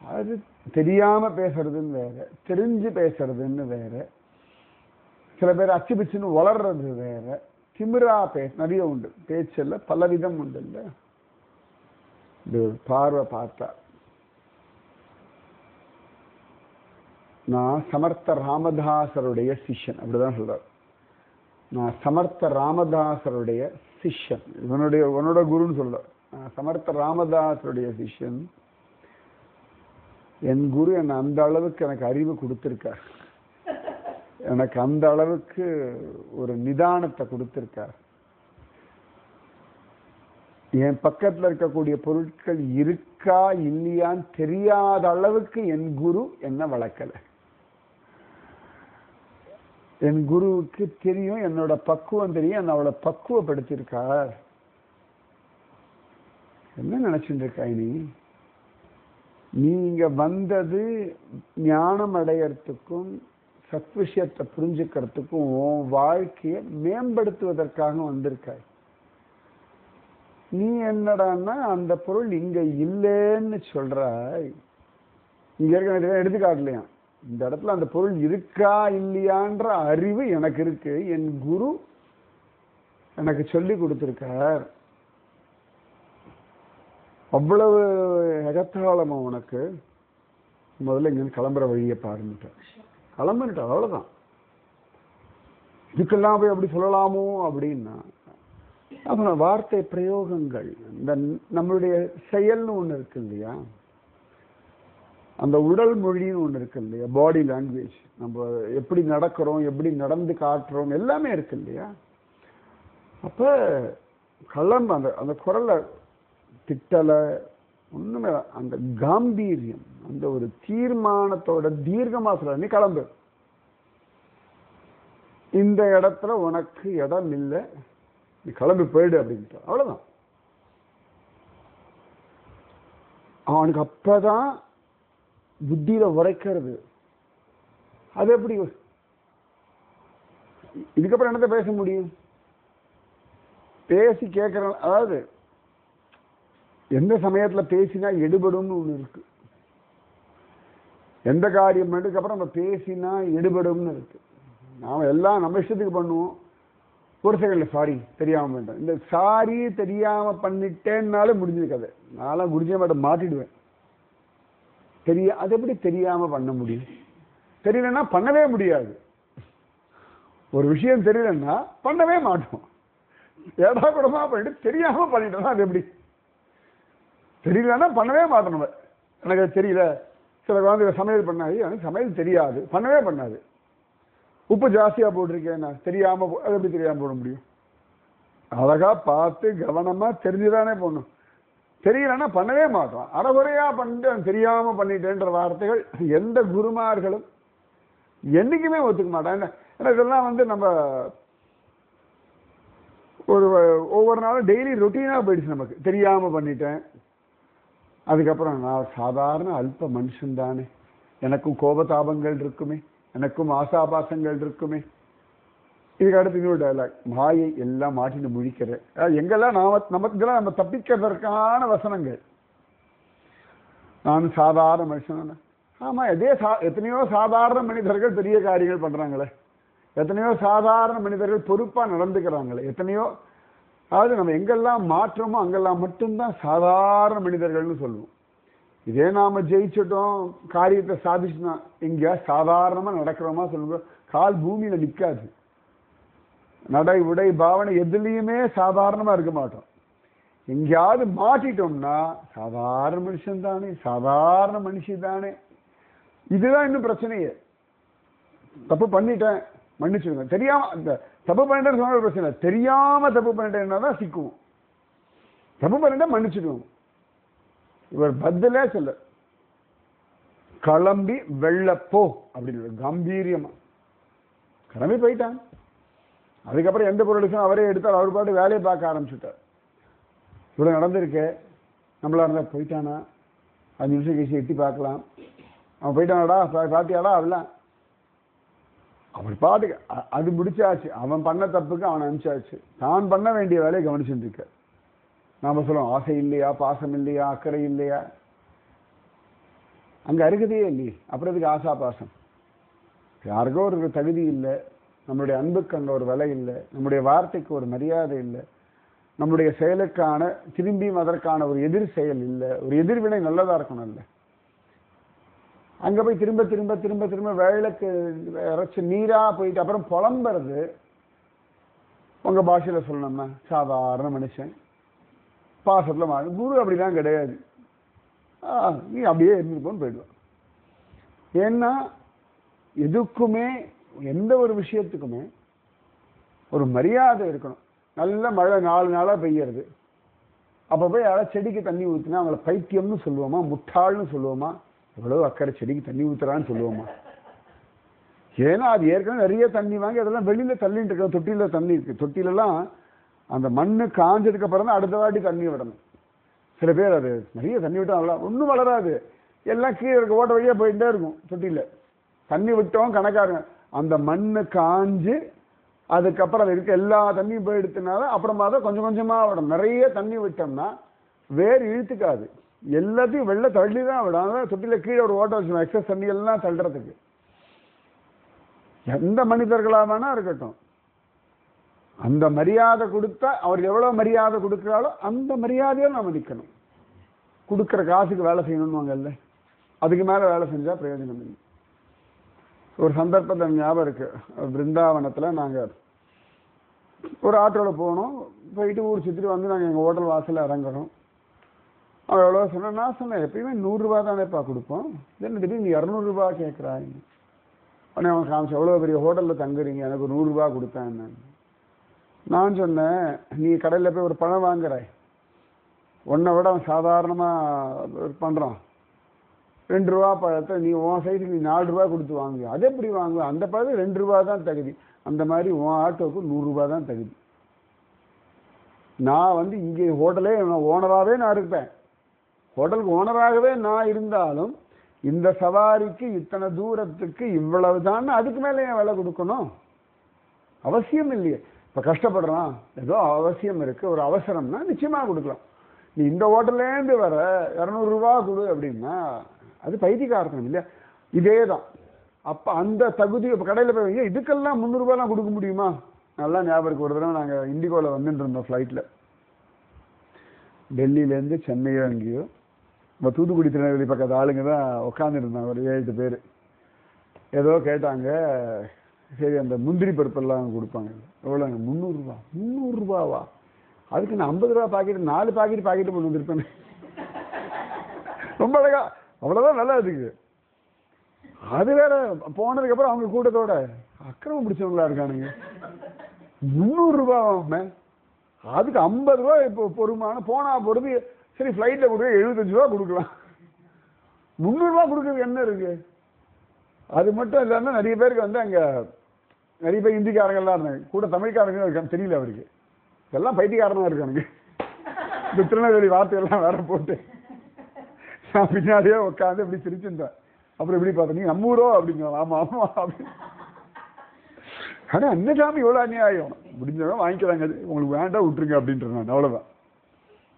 அது தெரியாம பேசுறதுன்னு வேற, தெரிஞ்சு பேசுறதுன்னு வேற, சில பேர் அச்சு பிச்சுன்னு வளர்றது வேற, திமிரா நிறைய உண்டு. பேச்சல்ல பலவிதம் உண்டு. இல்ல இது பார்வை பார்த்தா நான் சமர்த்த ராமதாசருடைய சிஷ்யன் அப்படிதான் சொல்றார். நான் சமர்த்த ராமதாசருடைய சிஷ்யன், உன்னோட குருன்னு சொல்ற. நான் சமர்த்த ராமதாசருடைய சிஷ்யன். என் குரு என்னை அந்த அளவுக்கு எனக்கு அறிவு கொடுத்திருக்கார், எனக்கு அந்த அளவுக்கு ஒரு நிதானத்தை கொடுத்திருக்கார். என் பக்கத்துல இருக்கக்கூடிய பொருட்கள் இருக்கா இல்லையான்னு தெரியாத அளவுக்கு என் குரு என்ன வளர்க்கல. என் குருவுக்கு தெரியும், என்னோட பக்குவம் தெரியும், என்ன அவளை பக்குவப்படுத்தியிருக்கார். என்ன நினைச்சுட்டு இருக்காய் நீங்க வந்தது ஞானம் அடையறதுக்கும் சத் விஷயத்தை புரிஞ்சுக்கிறதுக்கும் உன் வாழ்க்கையை மேம்படுத்துவதற்காக வந்திருக்காய். நீ என்னடான்னா அந்த பொருள் இங்க இல்லைன்னு சொல்றாய். இங்க இருக்க எடுத்துக்காட்டலையா, இந்த இடத்துல அந்த பொருள் இருக்கா இல்லையான்ற அறிவு எனக்கு இருக்கு, என் குரு எனக்கு சொல்லி கொடுத்திருக்கார். அவ்வளவு எகத்தாளமா உனக்கு, முதல்ல இங்க கிளம்புற வழியை பாருன்னுட்ட. கிளம்புன்னுட்ட, அவ்வளவுதான். இதுக்கெல்லாம் போய் அப்படி சொல்லலாமோ அப்படின்னா, அப்புறம் வார்த்தை பிரயோகங்கள், இந்த நம்மளுடைய செயல்னு ஒண்ணு இருக்கு இல்லையா, அந்த உடல் மொழின்னு ஒண்ணு இருக்கு இல்லையா, பாடி லாங்குவேஜ், நம்ம எப்படி நடக்கிறோம், எப்படி நடந்து காட்டுறோம், எல்லாமே இருக்கு இல்லையா. அப்ப கிளம்ப அந்த அந்த குரலை திட்டலை ஒண்ணுமே, அந்த காம்பீரியம், அந்த ஒரு தீர்மானத்தோட தீர்க்கமா சொல்ல, நீ கிளம்பு, இந்த இடத்துல உனக்கு இடம் இல்லை, நீ கிளம்பி போயிடு அப்படின்ட்டு, அவ்வளவுதான். அவனுக்கு அப்பதான் புத்தியில உரைக்கிறது. அது எப்படி, இதுக்கப்புறம் என்னத்த பேச முடியும்? பேசி கேட்கற, அதாவது எந்த சமயத்துல பேசினா எடுபடும் ஒண்ணு இருக்கு, எந்த காரியம் பண்ணதுக்கு அப்புறம் நம்ம பேசினா எடுபடும்னு இருக்கு. நாம எல்லாம் நம்ம இஷ்டத்துக்கு பண்ணுவோம். ஒரு செகண்ட்ல சாரி தெரியாம பண்ணிட்டேன், இந்த சாரி தெரியாம பண்ணிட்டேன்னாலே முடிஞ்சது கதை. நான்லாம் குருஜிய மாட்ட மாட்டிடுவேன். அது எப்படி தெரியாம பண்ண முடியும்? தெரியலன்னா பண்ணவே முடியாது. ஒரு விஷயம் தெரியலன்னா பண்ணவே மாட்டோம். ஏடா கூடமா பண்ணிட்டு தெரியாம பண்ணிட்டோம்னா அது எப்படி? தெரியலன்னா பண்ணவே மாட்டோம். எனக்கு அது தெரியல. சில குழந்தைங்க சமையல் பண்ணாது, எனக்கு சமையல் தெரியாது, பண்ணவே பண்ணாது. உப்பு ஜாஸ்தியா போட்டிருக்கேன், தெரியாம, அது எப்படி தெரியாம போட முடியும்? அழகா பார்த்து கவனமா தெரிஞ்சுதானே போடணும். தெரியலன்னா பண்ணவே மாட்டோம். அறகுறையா பண்ணிட்டு தெரியாம பண்ணிட்டேன்ற வார்த்தைகள் எந்த குருமார்களும் என்னைக்குமே ஒத்துக்க மாட்டாங்க. ஏன்னா இதெல்லாம் நம்ம ஒரு ஒவ்வொரு நாளும் டெய்லி ரொட்டீனா போயிடுச்சு. நமக்கு தெரியாம பண்ணிட்டேன், அதுக்கப்புறம் நான் சாதாரண அல்ப மனுஷன் தானே, எனக்கும் கோபதாபங்கள் இருக்குமே, எனக்கும் ஆசாபாசங்கள் இருக்குமே. இதுக்கு அடுத்து இன்னொரு டைலாக், மாயை எல்லாம் மாட்டின்னு முழிக்கிற. எங்கெல்லாம் நமக்கு இதெல்லாம் நம்ம தப்பிக்கிறதற்கான வசனங்கள். நான் சாதாரண மனுஷன். ஆமா, எத்தனையோ சாதாரண மனிதர்கள் பெரிய காரியங்கள் பண்றாங்களே, எத்தனையோ சாதாரண மனிதர்கள் பொறுப்பா நடந்துக்கிறாங்களே, எத்தனையோ. அதாவது நம்ம எங்கெல்லாம் மாற்றமோ அங்கெல்லாம் மட்டும்தான் சாதாரண மனிதர்கள்னு சொல்லுவோம். இதே நாம ஜெயிச்சிட்டோம், காரியத்தை சாதிச்சுனா எங்கேயா சாதாரணமா நடக்கிறோமா சொல்லுங்க, கால் பூமியில நிற்காது. நடை உடை பாவனை எதுலையுமே சாதாரணமா இருக்க மாட்டோம். எங்கேயாவது மாட்டிட்டோம்னா சாதாரண மனுஷன் தானே, சாதாரண மனுஷி தானே. இதுதான் இன்னும் பிரச்சனையே. தப்பு பண்ணிட்டேன் மன்னிச்சுடுங்க, தெரியாம அந்த தப்பு பண்ணிட்டேன்னு சொன்ன பிரச்சனை, தெரியாம தப்பு பண்ணிட்டேன்னா தான் சிக்குவோம். தப்பு பண்ணிட்டா மன்னிச்சுடுவோம். இவர் பதிலே சொல்ல, கிளம்பி வெள்ளப்போ அப்படின்னு கம்பீரியமா கிளம்பி போயிட்டான். அதுக்கப்புறம் எந்த பொருளுக்கும் அவரே எடுத்தார், அவர் பாட்டு வேலையை பார்க்க ஆரம்பிச்சுட்டார். இவ்வளவு நடந்திருக்கு, நம்மளா இருந்தா போயிட்டானா, 5 நிமிஷம் கழிச்சு எட்டி பார்க்கலாம், அவன் போயிட்டானடா பாத்தியாடா, அதெல்லாம் அவர் பாட்டுக்கு அது முடிச்சாச்சு. அவன் பண்ண தப்புக்கு அவன் அனுப்பிச்சாச்சு, தான் பண்ண வேண்டிய வேலையை கவனிச்சுட்டு இருக்க. நாம சொல்லுவோம் ஆசை இல்லையா, பாசம் இல்லையா, அக்கறை இல்லையா, அங்க அருகதையே இல்லையே, அப்புறம் இதுக்கு ஆசா பாசம். யாருக்கோ ஒரு தகுதி இல்லை, நம்மளுடைய அன்புக்கு அங்க ஒரு விலை இல்லை, நம்முடைய வார்த்தைக்கு ஒரு மரியாதை இல்லை, நம்முடைய செயலுக்கான திரும்பியும் அதற்கான ஒரு எதிர் செயல் இல்லை, ஒரு எதிர்வினை நல்லதா இருக்கணும் இல்லை. அங்க போய் திரும்ப திரும்ப திரும்ப திரும்ப வேலைக்கு இறைச்சி நீரா போயிட்டு அப்புறம் புலம்புறது. உங்க பாஷையில சொல்லணும்னா சாதாரண மனுஷன், பாசத்துல குரு அப்படிலாம் கிடையாது, நீ அப்படியே இருந்துப்போன்னு போயிடுவான். ஏன்னா எதுக்குமே எந்த ஒரு விஷயத்துக்குமே ஒரு மரியாதை இருக்கணும். நல்ல மழை 4 நாளா பெய்யறது, அப்ப போய் யாராவது செடிக்கு தண்ணி ஊற்றினா அவங்கள பைத்தியம்னு சொல்லுவோமா, முட்டாள்னு சொல்லுவோமா, எவ்வளவு அக்கறை செடிக்கு தண்ணி ஊத்துறான்னு சொல்லுவோமா? ஏன்னா அது ஏற்கனவே நிறைய தண்ணி வாங்கி அதெல்லாம் வெளியில தள்ளிட்டு இருக்க, தொட்டியில தண்ணி இருக்கு, தொட்டிலெல்லாம் அந்த மண்ணு காஞ்சதுக்கு அப்புறம் தான் அடுத்த வாட்டி தண்ணி விடணும். சில பேர் அது நிறைய தண்ணி விட்டா நல்லா ஒன்றும் வளராது, எல்லாம் கீழே இருக்க ஓட்ட வழியா போயிட்டே இருக்கும். தொட்டியில தண்ணி விட்டோம் கணக்காருங்க, அந்த மண்ணு காஞ்சு அதுக்கப்புறம் அது இருக்க எல்லா தண்ணியும் போய் எடுத்தனால அப்புறமா தான் கொஞ்சம் கொஞ்சமா விடும். நிறைய தண்ணி விட்டோம்னா வேறு இழுத்துக்காது, எல்லாத்தையும் வெள்ள தள்ளி தான் விடும். அதான் தொட்டில கீழே ஒரு ஓட்ட வச்சுக்கணும், எக்ஸஸ் தண்ணி எல்லாம் தள்ளுறதுக்கு. எந்த மனிதர்களா வேணா இருக்கட்டும், அந்த மரியாதை கொடுத்தா அவர் எவ்வளவு மரியாதை கொடுக்கிறாளோ அந்த மரியாதையை நாம நிற்கணும். கொடுக்குற காசுக்கு வேலை செய்யணும்னுவாங்கல்ல, அதுக்கு மேலே வேலை செஞ்சால் பிரயோஜனம் இல்லை. ஒரு சந்தர்ப்பத்தை ஞாபகம் இருக்கு. பிருந்தாவனத்தில் நாங்கள் ஒரு ஆட்டோவில் போனோம். போயிட்டு ஊர் சுற்றிட்டு வந்து நாங்கள் எங்கள் ஹோட்டல் வாசலில் இறங்குறோம். அவன் எவ்வளோ சொன்னேன். நான் சொன்னேன் எப்பயுமே 100 ரூபா தானேப்பா கொடுப்போம், என்ன திடீர்னு நீ 200 ரூபா கேட்குறாங்க. உடனே அவன் காமிச்சு எவ்வளோ பெரிய ஹோட்டலில் தங்குறீங்க, எனக்கு 100 ரூபா கொடுத்தேன். நான் சொன்னேன் நீ கடையில் போய் ஒரு பழம் வாங்குற, உன்னை விட அவன் சாதாரணமாக பண்ணுறான். 2 ரூபா பழத்தை நீ உன் சைஸுக்கு நீ 4 ரூபா கொடுத்து வாங்குவேன். அது எப்படி வாங்குவேன்? அந்த பழத்துக்கு 2 ரூபா தான் தகுதி. அந்த மாதிரி உன் ஆட்டோவுக்கு 100 ரூபா தான் தகுதி. நான் வந்து இங்கே ஹோட்டலே ஓனராகவே நான் இருப்பேன். ஹோட்டலுக்கு ஓனராகவே நான் இருந்தாலும் இந்த சவாரிக்கு இத்தனை தூரத்துக்கு இவ்வளவு தான், அதுக்கு மேலே ஏன் விலை கொடுக்கணும்? அவசியம் இல்லையே. இப்போ கஷ்டப்படுறான், ஏதோ அவசியம் இருக்குது, ஒரு அவசரம்னா நிச்சயமாக கொடுக்கலாம். நீ இந்த ஹோட்டல்லேருந்து வர 200 ரூபா கொடு அப்படின்னா அது பைத்தியக்காரத்தனம் இல்லையா? இதே தான். அப்போ அந்த தகுதி இப்போ கடையில் போய் இதுக்கெல்லாம் 300 ரூபாலாம் கொடுக்க முடியுமா? நல்லா ஞாபகம். ஒரு தடவை நாங்கள் இண்டிகோவில் வந்துட்டு இருந்தோம் ஃப்ளைட்டில், டெல்லியிலேருந்து சென்னையோ அங்கேயோ. நம்ம தூத்துக்குடி திருநெல்வேலி பக்கத்து ஆளுங்க தான் உட்காந்துருந்தாங்க, ஒரு 7-8 பேர். ஏதோ கேட்டாங்க, சரி அந்த முந்திரி பருப்பெல்லாம் கொடுப்பாங்க, எவ்வளோங்க? 300 ரூபா. 300 ரூபாவா? அதுக்கு நான் 50 ரூபா பாக்கெட் 4 பாக்கெட்டு கொண்டு வந்திருப்பேன். ரொம்ப அழகா, அவ்வளோதான் நல்லா அதுக்கு. அது வேற போனதுக்கப்புறம் அவங்க கூட்டத்தோட அக்கிரமம் பிடிச்சவங்களா இருக்கானுங்க. 300 ரூபா அதுக்கு 50 ரூபா இப்போ பொறுமான போனா பொறுத்து. சரி ஃப்ளைட்டில் கொடுக்க 75 ரூபா கொடுக்கலாம், 300 ரூபா கொடுக்குறது என்ன இருக்கு? அது மட்டும் இல்லாமல் நிறைய பேருக்கு வந்து அங்கே நிறைய பேர் ஹிந்திக்காரங்கள்லாம் இருந்தாங்க, கூட தமிழ்காரங்க இருக்காங்க, தெரியல அவருக்கு. இதெல்லாம் பைத்தியக்காரனாக இருக்கானுங்க. இந்த திருநெல்வேலி வார்த்தையெல்லாம் வேற போட்டு நான் பின்னாடியே உட்காந்து இப்படி சிரிச்சிருந்தேன். அப்புறம் எப்படி பார்த்தா நீ நம்ம ஊரோ அப்படிங்க. ஆமாம் ஆமாம் அப்படின்னு. ஆனால் அந்த சாமி எவ்வளோ அநியாயம், முடிஞ்சவங்க வாங்கிக்கிறாங்க, உங்களுக்கு வேண்டாம் விட்டுருங்க அப்படின்ட்டு நான். அவ்வளோதான்.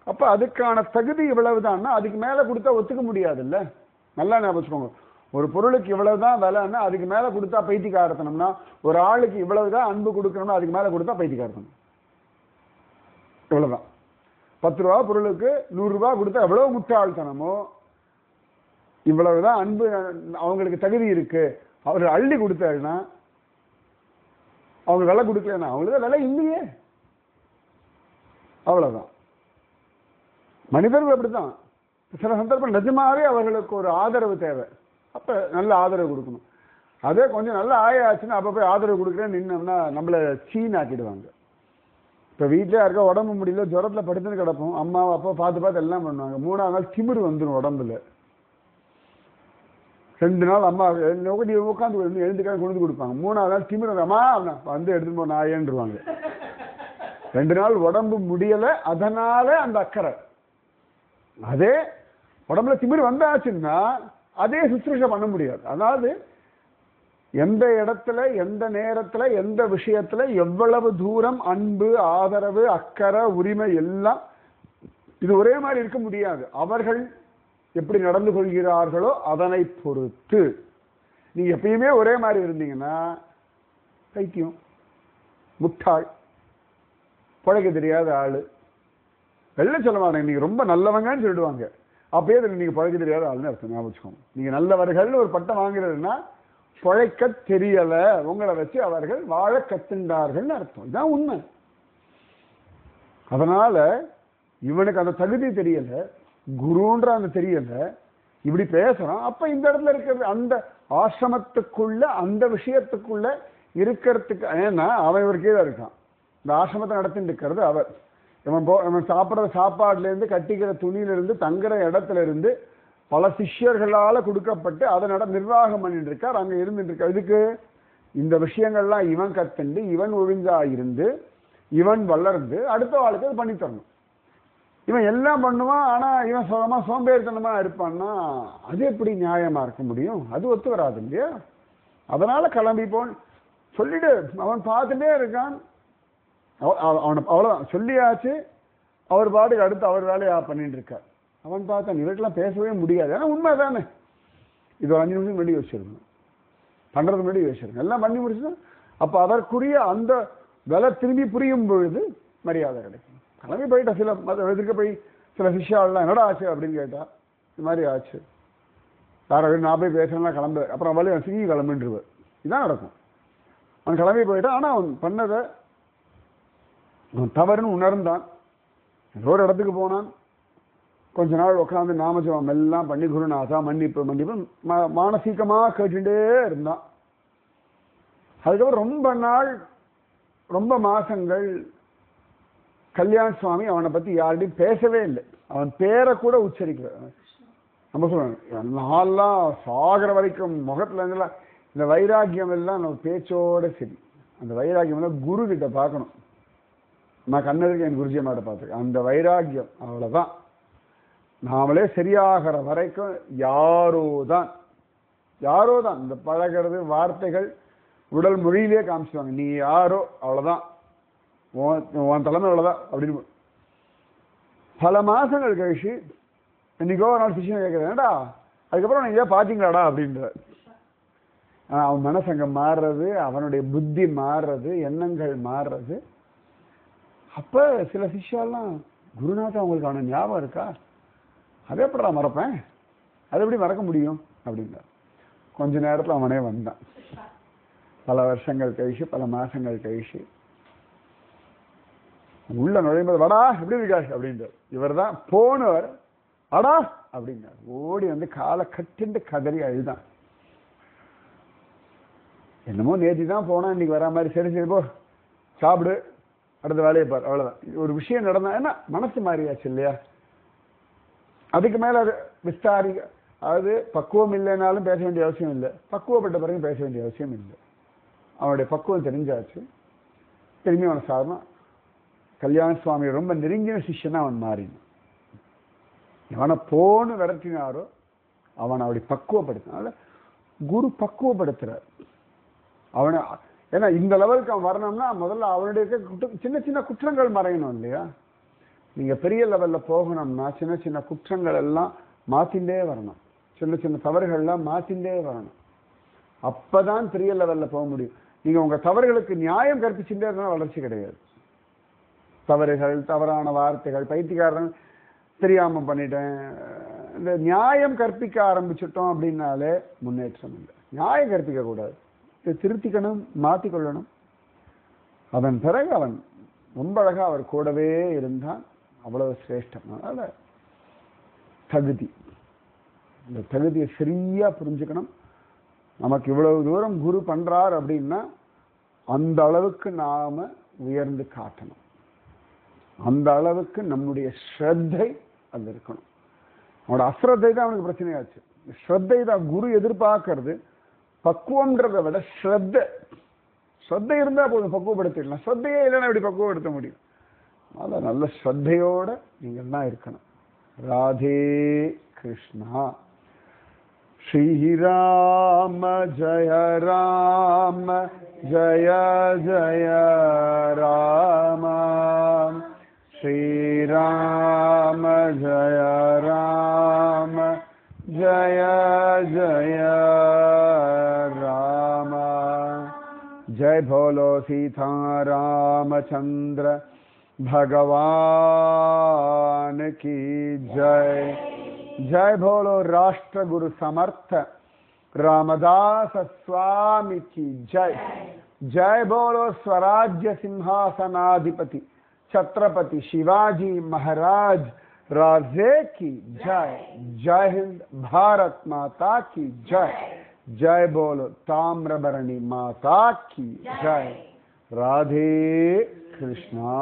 அப்போ அதுக்கான தகுதி இவ்வளவுதான்னா அதுக்கு மேலே கொடுத்தா ஒத்துக்க முடியாதுல்ல. நல்லா ஞாபகம் வச்சுக்கோங்க. ஒரு பொருளுக்கு இவ்வளவுதான் விலைன்னா அதுக்கு மேலே கொடுத்தா பைத்தியக்காரத்தனம்னா, ஒரு ஆளுக்கு இவ்வளவுதான் அன்பு கொடுக்கணும்னா அதுக்கு மேலே கொடுத்தா பைத்தியக்காரத்தனம். இவ்வளவுதான். 10 ரூபா பொருளுக்கு 100 ரூபா கொடுத்தா எவ்வளவு முட்டாள்தனமோ, இவ்வளவுதான் அன்பு, அவங்களுக்கு தகுதி இருக்கு, அவர் அள்ளி கொடுத்தாருன்னா அவங்க விலை கொடுக்கலன்னா அவங்களுக்கு விலை இல்லையே. அவ்வளவுதான். மனிதர்கள் அப்படித்தான். சில சந்தர்ப்பம் நிஜமாவே அவர்களுக்கு ஒரு ஆதரவு தேவை, அப்ப நல்ல ஆதரவு கொடுக்கணும். அதே கொஞ்சம் நல்ல ஆயாச்சுன்னா அப்ப போய் ஆதரவு கொடுக்குறேன்னு நின்னோம்னா நம்மளை சீன் ஆக்கிடுவாங்க. இப்போ வீட்டிலே இருக்க உடம்பு முடியல, ஜுரத்தில் படுத்துன்னு கிடப்போம், அம்மா அப்பா பார்த்து எல்லாம் பண்ணுவாங்க. 3ஆவது நாள் திமிரு வந்துடும் உடம்புல. 2 நாள் அம்மா உட்காந்து எழுந்துக்காக கொண்டு கொடுப்பாங்க. 3ஆவது நாள் திமிரு, அம்மா வந்து எடுத்துட்டு போன ஆயேன்றுவாங்க. 2 நாள் உடம்பு முடியல, அதனால அந்த அக்கறை. அதே உடம்புல திமிரு வந்தாச்சுன்னா அதே சுற்றுச்சூழ பண்ண முடியாது. அதாவது எந்த இடத்துல எந்த நேரத்துல எந்த விஷயத்துல எவ்வளவு தூரம் அன்பு ஆதரவு அக்கறை உரிமை எல்லாம் இது ஒரே மாதிரி இருக்க முடியாது. அவர்கள் எப்படி நடந்து கொள்கிறார்களோ அதனை பொறுத்து. நீங்க எப்பயுமே ஒரே மாதிரி இருந்தீங்கன்னா பைத்தியம், முட்டாள், பழக்க தெரியாத ஆளு. வெளில சொல்ல மாட்டாங்க நீங்க ரொம்ப நல்லவங்கன்னு சொல்லிடுவாங்க. அப்பயே நீங்க பழக்க தெரியாத ஆளுன்னு அர்த்தம். ஞாபகம் வச்சுக்கோங்க. நீங்க நல்லவர்கள் ஒரு பட்டம் வாங்குறதுன்னா பழைக்க தெரியல, உங்களை வச்சு அவர்கள் வாழ கத்துண்டார்கள் அர்த்தம். இதுதான் உண்மை. அதனால இவனுக்கு அந்த தகுதி தெரியல, குருன்ற அந்த தெரியல, இப்படி பேசுறான். அப்ப இந்த இடத்துல இருக்கிறது அந்த ஆசிரமத்துக்குள்ள அந்த விஷயத்துக்குள்ள இருக்கிறதுக்கு. ஏன்னா அவன் ஒரு கீழே இருக்கான், இந்த ஆசிரமத்தை நடத்திட்டு இருக்கிறது அவர். இவன் சாப்பிட்ற சாப்பாடுல இருந்து கட்டிக்கிற துணியில இருந்து தங்குற இடத்துல இருந்து பல சிஷ்யர்களால கொடுக்கப்பட்டு அதை நிர்வாகம் பண்ணிட்டு இருக்கார், அங்க இருந்துட்டு இருக்கார். இதுக்கு இந்த விஷயங்கள்லாம் இவன் கத்துண்டு இவன் ஒழுங்கா இருந்து இவன் வளர்ந்து அடுத்த வாழ்க்கை அது பண்ணி தரணும். இவன் எல்லாம் பண்ணுவான், ஆனா இவன் சுகமா சோம்பேறித்தனமா இருப்பான்னா அது எப்படி நியாயமா இருக்க முடியும்? அது ஒத்து வராது இல்லையா? அதனால கிளம்பி போன் சொல்லிட்டு அவன் பார்த்துட்டே இருக்கான். அவனை அவ்வளவுதான் சொல்லியாச்சு. அவர் பாட்டுக்கு அடுத்து அவர் வேலையா பண்ணிட்டு இருக்கார். அவன் பார்த்தான் இவருக்கெல்லாம் பேசவே முடியாது. ஏன்னா உண்மை தானே. இது ஒரு 5 நிமிஷம் முன்னாடி யோசிச்சிருக்கணும், பண்றதுக்கு முன்னாடி யோசிச்சிருக்கணும், எல்லாம் பண்ணி முடிச்சுதான். அப்ப அதற்குரிய அந்த விலை திரும்பி புரியும் பொழுது மரியாதை கிடைக்கும். கிளம்பி போயிட்ட சில எதிர்க்க போய் சில விஷயம்லாம் என்னடா ஆச்சு அப்படின்னு கேட்டா இந்த மாதிரி ஆச்சு. யாரும் நான் போய் பேசுறேன்னா கிளம்பு, அப்புறம் அவளே சிங்கி கிளம்புன்றுவேன். இதுதான் நடக்கும். அவன் கிளம்பி போயிட்டான். ஆனால் அவன் பண்ணதை அவன் தவறுன்னு உணர்ந்தான். ஏதோ ஒரு இடத்துக்கு போனான். கொஞ்ச நாள் உட்காந்து நாமஜபம் எல்லாம் பண்ணி குருநாதா மன்னிப்பு மன்னிப்பு மானசீகமாக கேட்டுட்டே இருந்தான். அதுக்கப்புறம் ரொம்ப நாள் ரொம்ப மாசங்கள் கல்யாண சுவாமி அவனை பத்தி யார்கிட்டையும் பேசவே இல்லை. அவன் பேரை கூட உச்சரிக்கல. நம்ம சொல்லுவாங்க நான்லாம் சாகிற வரைக்கும் முகத்துல இருந்தெல்லாம் இந்த வைராக்கியம் எல்லாம் நம்ம பேச்சோட சரி. அந்த வைராக்கியம் எல்லாம் குரு கிட்ட பார்க்கணும். நான் கண்ணதுக்கு என் குருஜி மாட்ட பார்த்துருக்கேன். அந்த வைராக்கியம் அவ்வளவுதான். நாமளே சரியாகிற வரைக்கும் யாரோதான் இந்த பழகிறது வார்த்தைகள் உடல் மொழியிலே காமிச்சுவாங்க. நீ யாரோ அவ்வளவுதான், உன் தலைமை அவ்வளவுதான் அப்படின்னு. பல மாசங்கள் கழிச்சு இன்னைக்கோ ஒரு நாள் சிஷியனை கேட்குறேன்டா அதுக்கப்புறம் நீங்க பாத்தீங்களாடா அப்படின்ற. அவன் மனசு அங்க மாறுறது, அவனுடைய புத்தி மாறுறது, எண்ணங்கள் மாறுறது. அப்ப சில சிஷ்யாலாம் குருநாதா உங்களுக்கு அவன ஞாபகம் இருக்கா? அதே எப்படா மறப்பேன், அது எப்படி மறக்க முடியும் அப்படின்னா கொஞ்ச நேரத்தில் அவனே வந்தான். பல வருஷங்கள் கழிச்சு பல மாசங்கள் கழிச்சு உள்ள நுழையும்போது வடா எப்படி இருக்காரு அப்படின்றார். இவர் தான் போனவர். அடா அப்படின்னார். ஓடி வந்து காலை கட்டிண்டு கதறி அழுதான். என்னமோ நேற்று தான் போனா இன்னைக்கு வரா மாதிரி. சரி சரி போ சாப்பிடு அடுத்த வேலையை பாரு அவ்வளவுதான். ஒரு விஷயம் நடந்தா என்ன மனசு மாறியாச்சு இல்லையா? அதுக்கு மேல அது விஸ்தாரி அதாவது பக்குவம் இல்லைனாலும் பேச வேண்டிய அவசியம் இல்லை, பக்குவப்பட்ட பிறகு பேச வேண்டிய அவசியம் இல்லை. அவனுடைய பக்குவம் தெரிஞ்சாச்சு. திரும்பி அவன் சாதாரண கல்யாண சுவாமி ரொம்ப நெருங்கின சிஷ்யனா அவன் மாறினான். அவனை போன்னு விரட்டினாரோ அவனை அப்படி பக்குவப்படுத்தினால குரு பக்குவப்படுத்துறார் அவனை. ஏன்னா இந்த லெவலுக்கு அவன் வரணும்னா முதல்ல அவனுடைய சின்ன சின்ன குற்றங்கள் மறையணும் இல்லையா? நீங்க பெரிய லெவல்ல போகணும்னா சின்ன சின்ன குற்றங்கள் எல்லாம் மாத்திண்டே வரணும், சின்ன சின்ன தவறுகள்லாம் மாத்திண்டே வரணும். அப்பதான் பெரிய லெவல்ல போக முடியும். நீங்க உங்க தவறுகளுக்கு நியாயம் கற்பிச்சுட்டே இருந்தா வளர்ச்சி கிடையாது. தவறுகள், தவறான வார்த்தைகள், பைத்தியக்காரன் தெரியாம பண்ணிட்டேன், இந்த நியாயம் கற்பிக்க ஆரம்பிச்சிட்டோம் அப்படின்னாலே முன்னேற்றம் இல்லை. நியாயம் கற்பிக்க கூடாது, இதை திருத்திக்கணும், மாத்திக்கொள்ளணும். அதன் பிறகு அவன் ரொம்ப அழகா அவர் கூடவே இருந்தான். அவ்வளவு சிரேஷ்டம். அதனால தகுதி, இந்த தகுதியை சரியா புரிஞ்சுக்கணும். நமக்கு இவ்வளவு தூரம் குரு பண்றார் அப்படின்னா அந்த அளவுக்கு நாம உயர்ந்து காட்டணும். அந்த அளவுக்கு நம்முடைய ஸ்ரத்தை அது இருக்கணும். அவனோட அஸ்ரத்தை தான் அவனுக்கு பிரச்சனையாச்சு. ஸ்ரத்தை தான் குரு எதிர்பார்க்கறது. பக்குவம்ன்றதை விட ஸ்ரத்தை இருந்தா போதும், பக்குவப்படுத்திடலாம். ஸ்ரத்தையே இல்லைன்னா எப்படி பக்குவப்படுத்த முடியும்? அதான் நல்ல ஸ்ரத்தையோட நீங்கள் தான் இருக்கணும். ராதே கிருஷ்ணா. ஸ்ரீராம ஜய ராம ஜய ஜய ராம. ஸ்ரீராம ஜய ராம ஜய ஜய ராம. जय भोलो सीता रामचंद्र भगवान की जय. जय भोलो राष्ट्र गुरु समर्थ रामदास स्वामी की जय. जय भोलो स्वराज्य सिंहासनाधिपति छत्रपति शिवाजी महाराज राजे की जय. जय हिंद. भारत माता की जय. जय बोलो ताम्रबरणी माता की जय. राधे कृष्णा.